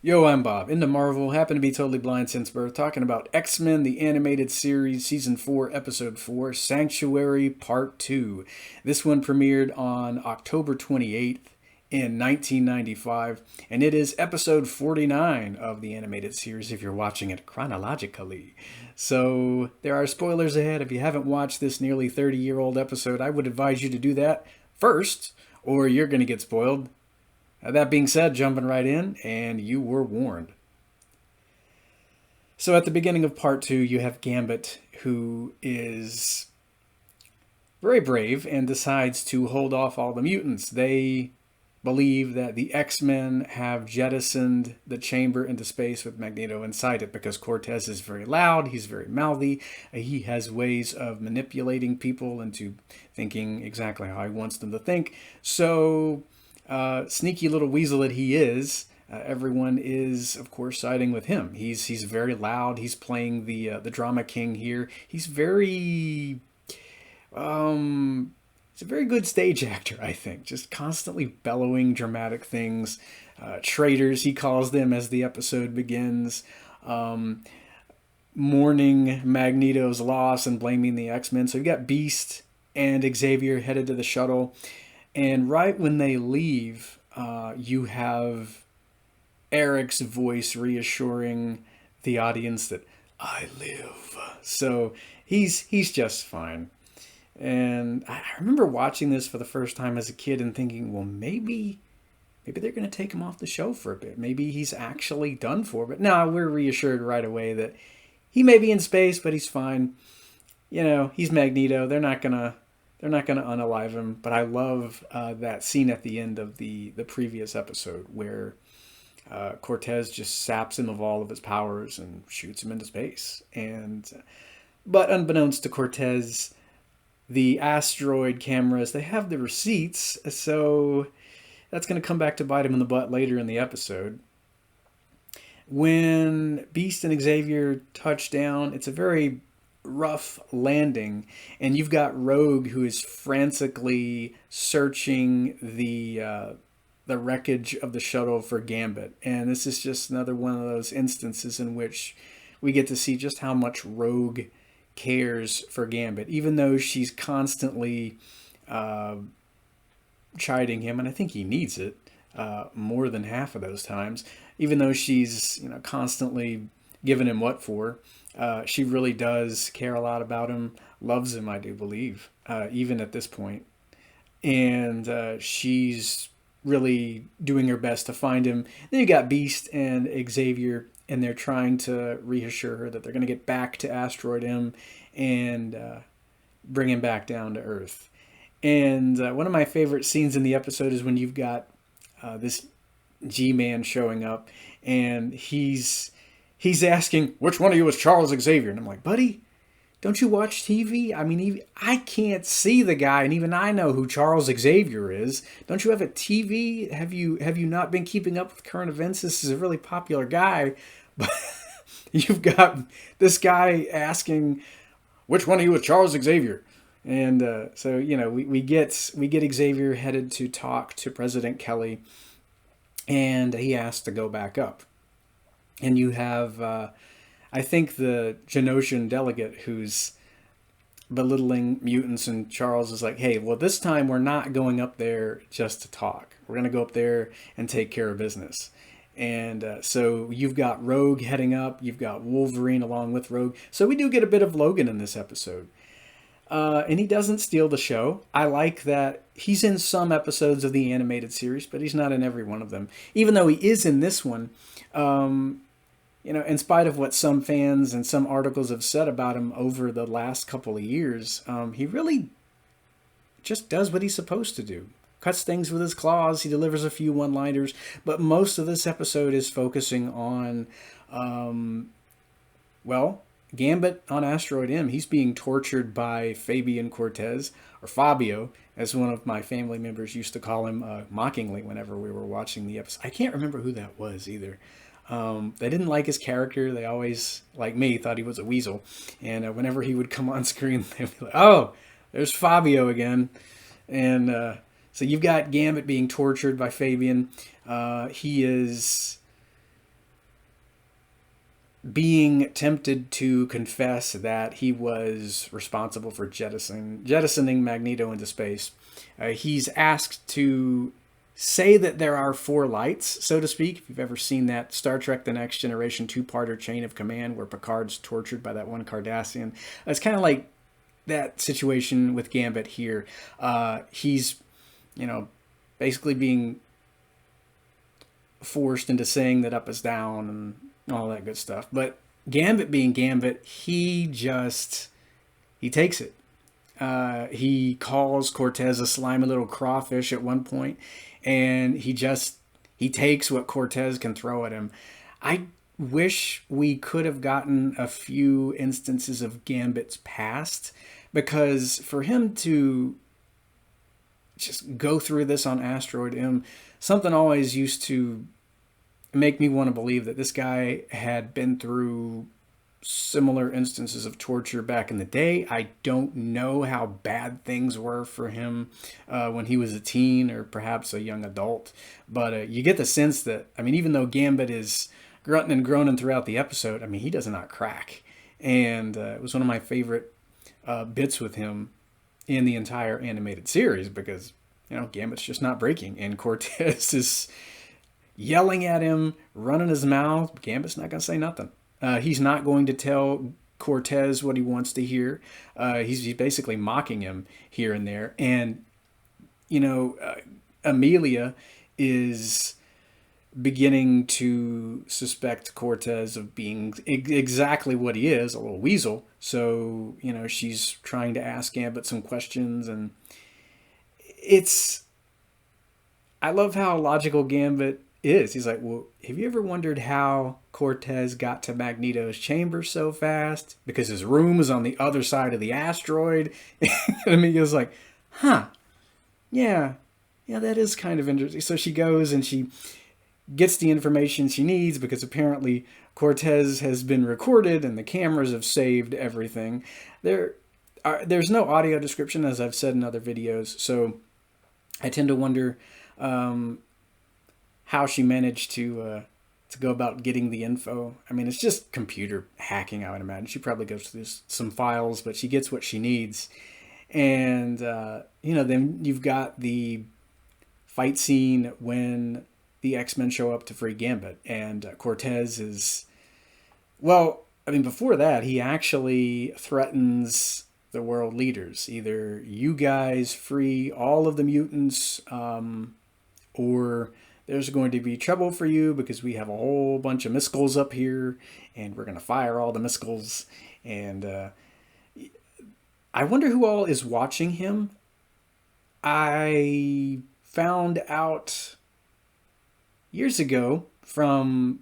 Yo, I'm Bob. Into Marvel, happen to be totally blind since birth, talking about X-Men, the animated series, Season 4, Episode 4, Sanctuary Part 2. This one premiered on October 28th in 1995, and it is Episode 49 of the animated series if you're watching it chronologically. So, there are spoilers ahead. If you haven't watched this nearly 30-year-old episode, I would advise you to do that first, or you're going to get spoiled. That being said, jumping right in, and you were warned. So at the beginning of part two, you have Gambit, who is very brave and decides to hold off all the mutants. They believe that the X-Men have jettisoned the chamber into space with Magneto inside it because Cortez is very loud, he's very mouthy, he has ways of manipulating people into thinking exactly how he wants them to think. So sneaky little weasel that he is, everyone is, of course, siding with him. He's very loud. He's playing the drama king here. He's very he's a very good stage actor, I think. Just constantly bellowing dramatic things. Traitors, he calls them as the episode begins. Mourning Magneto's loss and blaming the X-Men. So you've got Beast and Xavier headed to the shuttle. And right when they leave, you have Eric's voice reassuring the audience that I live. So he's just fine. And I remember watching this for the first time as a kid and thinking, well, maybe they're going to take him off the show for a bit. Maybe he's actually done for. But no, we're reassured right away that he may be in space, but he's fine. You know, he's Magneto. They're not gonna unalive him. But I love that scene at the end of the previous episode where Cortez just saps him of all of his powers and shoots him into space. But unbeknownst to Cortez, the asteroid cameras, they have the receipts, so that's going to come back to bite him in the butt later in the episode. When Beast and Xavier touch down, it's a very rough landing, and you've got Rogue, who is frantically searching the wreckage of the shuttle for Gambit. And this is just another one of those instances in which we get to see just how much Rogue cares for Gambit, even though she's constantly chiding him, and I think he needs it more than half of those times. Even though she's constantly giving him what for, she really does care a lot about him, loves him, I do believe, even at this point. And she's really doing her best to find him. Then you got Beast and Xavier, and they're trying to reassure her that they're going to get back to Asteroid M and bring him back down to Earth. And one of my favorite scenes in the episode is when you've got this G-Man showing up, and he's asking, which one of you is Charles Xavier? And I'm like, buddy, don't you watch TV? I mean, I can't see the guy, and even I know who Charles Xavier is. Don't you have a TV? Have you not been keeping up with current events? This is a really popular guy, but you've got this guy asking, which one of you is Charles Xavier? And so we get Xavier headed to talk to President Kelly, and he asks to go back up. And you have, I think, the Genosian delegate who's belittling mutants, and Charles is like, hey, well, this time we're not going up there just to talk. We're going to go up there and take care of business. And so you've got Rogue heading up. You've got Wolverine along with Rogue. So we do get a bit of Logan in this episode. And he doesn't steal the show. I like that he's in some episodes of the animated series, but he's not in every one of them. Even though he is in this one, in spite of what some fans and some articles have said about him over the last couple of years, he really just does what he's supposed to do. Cuts things with his claws, he delivers a few one-liners, but most of this episode is focusing on, Gambit on Asteroid M. He's being tortured by Fabian Cortez, or Fabio, as one of my family members used to call him mockingly whenever we were watching the episode. I can't remember who that was either. They didn't like his character. They always, like me, thought he was a weasel. And whenever he would come on screen, they'd be like, oh, there's Fabio again. And so you've got Gambit being tortured by Fabian. He is being tempted to confess that he was responsible for jettisoning Magneto into space. He's asked to say that there are four lights, so to speak. If you've ever seen that Star Trek The Next Generation two-parter Chain of Command where Picard's tortured by that one Cardassian, it's kind of like that situation with Gambit here. He's, basically being forced into saying that up is down and all that good stuff. But Gambit being Gambit, he takes it. He calls Cortez a slimy little crawfish at one point, and he takes what Cortez can throw at him. I wish we could have gotten a few instances of Gambit's past, because for him to just go through this on Asteroid M, something always used to make me want to believe that this guy had been through similar instances of torture back in the day. I don't know how bad things were for him when he was a teen or perhaps a young adult, but you get the sense that, even though Gambit is grunting and groaning throughout the episode, he does not crack. And it was one of my favorite bits with him in the entire animated series, because Gambit's just not breaking, and Cortez is yelling at him, running his mouth. Gambit's not going to say nothing. He's not going to tell Cortez what he wants to hear. He's basically mocking him here and there. And, Amelia is beginning to suspect Cortez of being exactly what he is, a little weasel. So, she's trying to ask Gambit some questions, and I love how logical Gambit is. He's like, well, have you ever wondered how Cortez got to Magneto's chamber so fast? Because his room is on the other side of the asteroid. He was like, yeah, that is kind of interesting. So she goes and she gets the information she needs, because apparently Cortez has been recorded and the cameras have saved everything. There's no audio description, as I've said in other videos, so I tend to wonder how she managed to go about getting the info. It's just computer hacking, I would imagine. She probably goes through some files, but she gets what she needs. And, then you've got the fight scene when the X-Men show up to free Gambit. And Cortez is... Well, before that, he actually threatens the world leaders. Either you guys free all of the mutants, or there's going to be trouble for you, because we have a whole bunch of missiles up here, and we're going to fire all the missiles. And I wonder who all is watching him. I found out years ago from,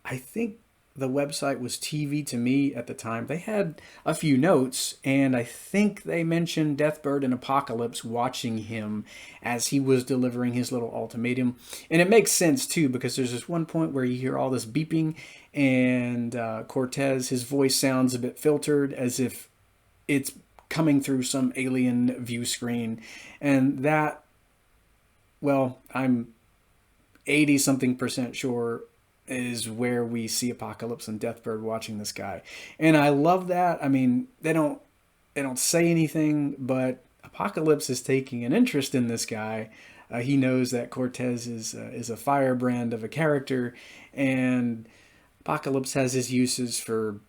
I think the website was TV to Me at the time. They had a few notes, and I think they mentioned Deathbird and Apocalypse watching him as he was delivering his little ultimatum. And it makes sense, too, because there's this one point where you hear all this beeping, and Cortez, his voice sounds a bit filtered, as if it's coming through some alien view screen. And that, well, I'm 80-something% sure is where we see Apocalypse and Deathbird watching this guy. And I love that. They don't say anything, but Apocalypse is taking an interest in this guy. He knows that Cortez is a firebrand of a character, and Apocalypse has his uses for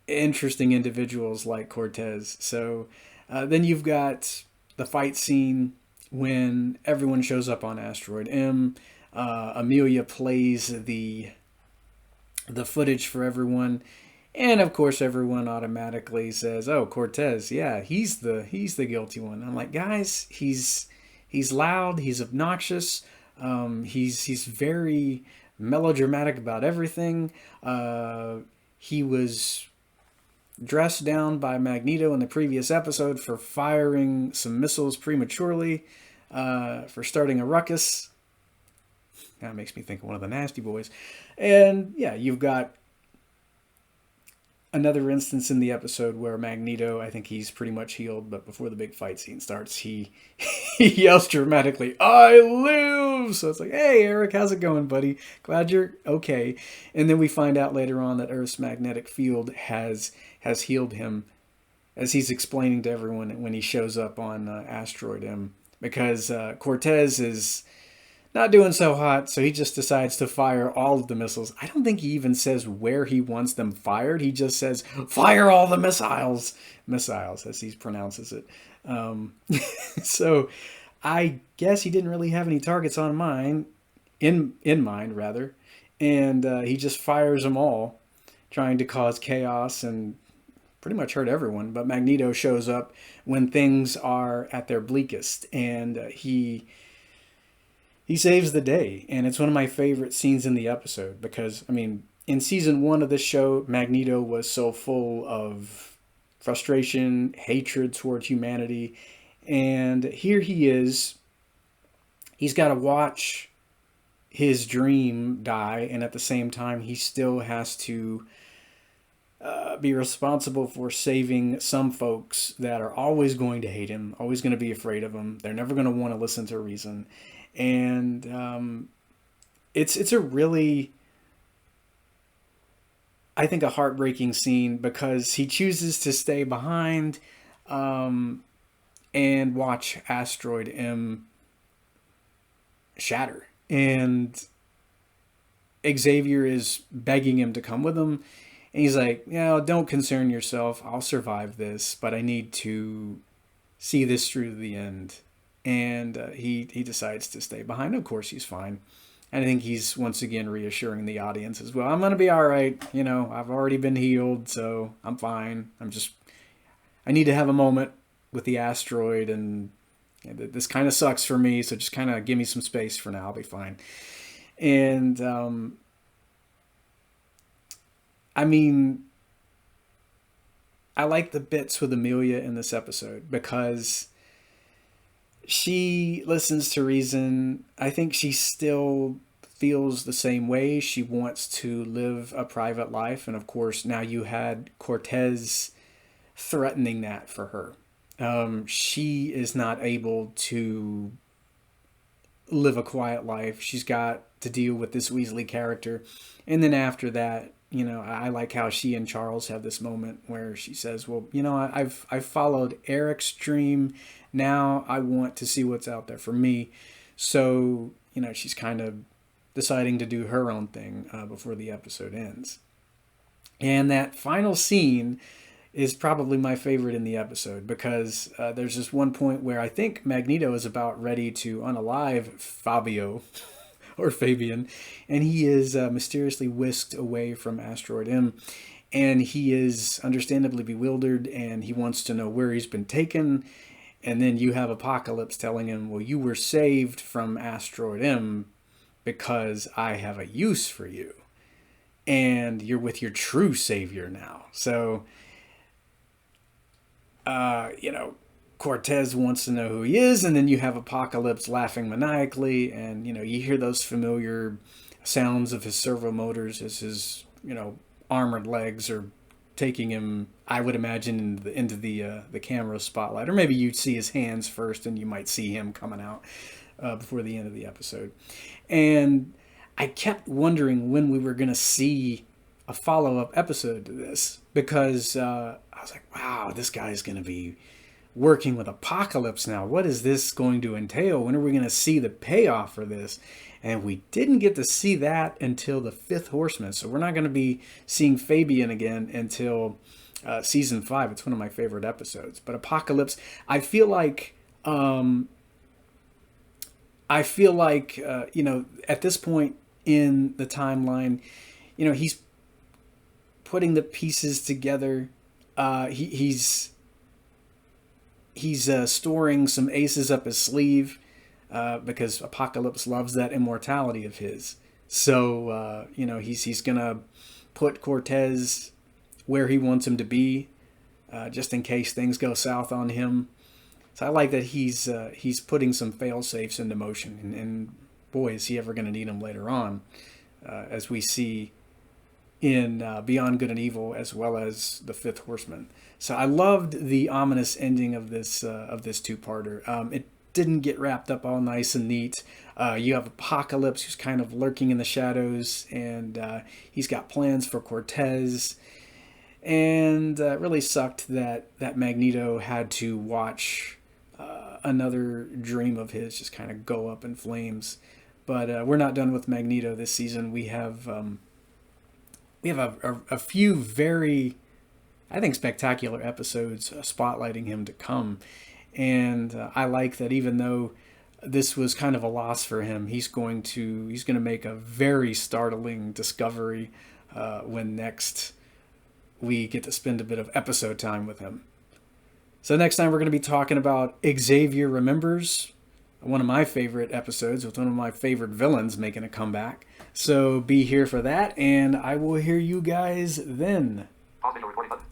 interesting individuals like Cortez. So then you've got the fight scene when everyone shows up on Asteroid M. Amelia plays the footage for everyone, and of course everyone automatically says, "Oh, Cortez, yeah, he's the guilty one." I'm like, guys, he's loud, he's obnoxious, he's very melodramatic about everything. He was dressed down by Magneto in the previous episode for firing some missiles prematurely, for starting a ruckus. That makes me think of one of the Nasty Boys. And yeah, you've got another instance in the episode where Magneto, I think he's pretty much healed, but before the big fight scene starts, he he yells dramatically, "I live!" So it's like, hey, Eric, how's it going, buddy? Glad you're okay. And then we find out later on that Earth's magnetic field has healed him, as he's explaining to everyone when he shows up on Asteroid M, because Cortez is not doing so hot, so he just decides to fire all of the missiles. I don't think he even says where he wants them fired. He just says, fire all the missiles. Missiles, as he pronounces it. So I guess he didn't really have any targets on mind, in mind, rather. And he just fires them all, trying to cause chaos and pretty much hurt everyone. But Magneto shows up when things are at their bleakest, and he saves the day. And it's one of my favorite scenes in the episode because, I mean, in season 1 of this show, Magneto was so full of frustration, hatred toward humanity. And here he is. He's got to watch his dream die. And at the same time, he still has to be responsible for saving some folks that are always going to hate him, always going to be afraid of him. They're never going to want to listen to reason. And it's a really, I think, a heartbreaking scene because he chooses to stay behind and watch Asteroid M shatter. And Xavier is begging him to come with him. And he's like, yeah, don't concern yourself. I'll survive this, but I need to see this through to the end. And he decides to stay behind. Of course, he's fine. And I think he's once again reassuring the audience as well. I'm going to be all right. You know, I've already been healed, so I'm fine. I need to have a moment with the asteroid, and this kind of sucks for me, so just kind of give me some space for now. I'll be fine. And I mean, I like the bits with Amelia in this episode because she listens to reason. I think she still feels the same way. She wants to live a private life. And of course, now you had Cortez threatening that for her. She is not able to live a quiet life. She's got to deal with this Weasley character. And then after that, you know, I like how she and Charles have this moment where she says, well, you know, I've followed Eric's dream. Now I want to see what's out there for me. So, you know, she's kind of deciding to do her own thing before the episode ends. And that final scene is probably my favorite in the episode because there's this one point where I think Magneto is about ready to unalive Fabio or Fabian, and he is mysteriously whisked away from Asteroid M, and he is understandably bewildered, and he wants to know where he's been taken. And then you have Apocalypse telling him, well, you were saved from Asteroid M because I have a use for you, and you're with your true savior now. So you know, Cortez wants to know who he is, and then you have Apocalypse laughing maniacally, and, you know, you hear those familiar sounds of his servo motors as his, you know, armored legs are taking him, I would imagine, into the camera spotlight. Or maybe you'd see his hands first, and you might see him coming out before the end of the episode. And I kept wondering when we were going to see a follow-up episode to this, because I was like, wow, this guy's going to be working with Apocalypse now. What is this going to entail? When are we going to see the payoff for this? And we didn't get to see that until the Fifth Horseman. So we're not going to be seeing Fabian again until season 5. It's one of my favorite episodes. But Apocalypse, I feel like you know, at this point in the timeline, you know, he's putting the pieces together. He's storing some aces up his sleeve because Apocalypse loves that immortality of his. So, you know, he's going to put Cortez where he wants him to be just in case things go south on him. So I like that he's putting some fail-safes into motion. And boy, is he ever going to need them later on as we see in Beyond Good and Evil, as well as the Fifth Horseman. So I loved the ominous ending of this two-parter. It didn't get wrapped up all nice and neat. You have Apocalypse, who's kind of lurking in the shadows, and he's got plans for Cortez. And it really sucked that Magneto had to watch another dream of his just kind of go up in flames. But we're not done with Magneto this season. We have a few very, I think, spectacular episodes spotlighting him to come. And I like that even though this was kind of a loss for him, he's going to make a very startling discovery when next we get to spend a bit of episode time with him. So next time we're going to be talking about Xavier Remembers, one of my favorite episodes with one of my favorite villains making a comeback. So be here for that, and I will hear you guys then. Pause video recording button.